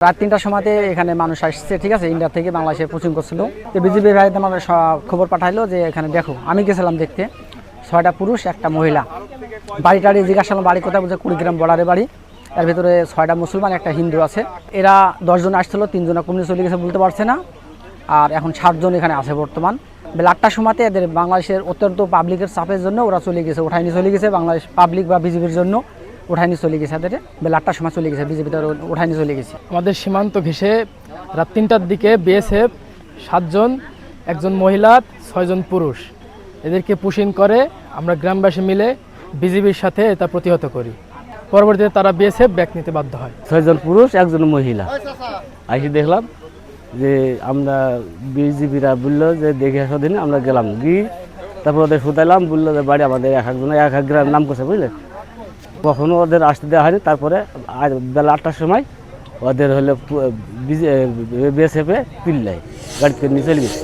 রাত ৩টার সময়তে এখানে মানুষ আসছে, ঠিক আছে, ইন্ডিয়া থেকে বাংলাদেশে কোচিং করছিল। তো বিজিবি ভাইতে আমাদের খবর পাঠাইলো যে এখানে দেখো, আমি গেছিলাম দেখতে, ৬টা পুরুষ 1টা মহিলা। বাড়ি টাড়ি জিজ্ঞাসা করলাম, বাড়ি কোথায়? বলছে কুড়িগ্রাম বর্ডারে বাড়ি। এর ভিতরে 6টা মুসলমান, 1টা হিন্দু আছে। এরা 10 জন আসছিল, 3 জন কমিউনি চলে গেছে, বলতে পারছে না। আর এখন 60 জন এখানে আছে বর্তমান। বেলা 8টার সময়তে এদের বাংলাদেশের অত্যন্ত পাবলিকের চাপের জন্য ওরা চলে গেছে, উঠাইনি চলে গেছে। বাংলাদেশ পাবলিক বা বিজেপির জন্য উঠাইনি চলে গেছে, এদের বেলা 8টার সময় চলে গেছে, বিজেপি উঠাইনি চলে গেছে। আমাদের সীমান্ত ঘেঁষে রাত 3টার দিকে বিএসএফ 7 জন, 1 জন মহিলা, 6 জন পুরুষ, এদেরকে পুশিং করে আমরা গ্রামবাসী মিলে বিজেপির সাথে এটা প্রতিহত করি। পরবর্তীতে তারা বিএসএফ ব্যাক নিতে বাধ্য হয়। 6 জন পুরুষ 1 জন মহিলা আইসি দেখলাম যে আমরা বিজেপিরা বললো যে দেখে আসা দিন, আমরা গেলাম গিয়ে তারপর ওদের শুধাইলাম, বললো যে বাড়ি আমাদের এক এক গ্রামের নাম করছে, বুঝলে। কখনো ওদের আসতে দেওয়া হয়নি। তারপরে আজ বেলা 8টার সময় ওদের হলো বিএসএফে পিল্লাই গাড়িতে নিয়ে চলে গেছে।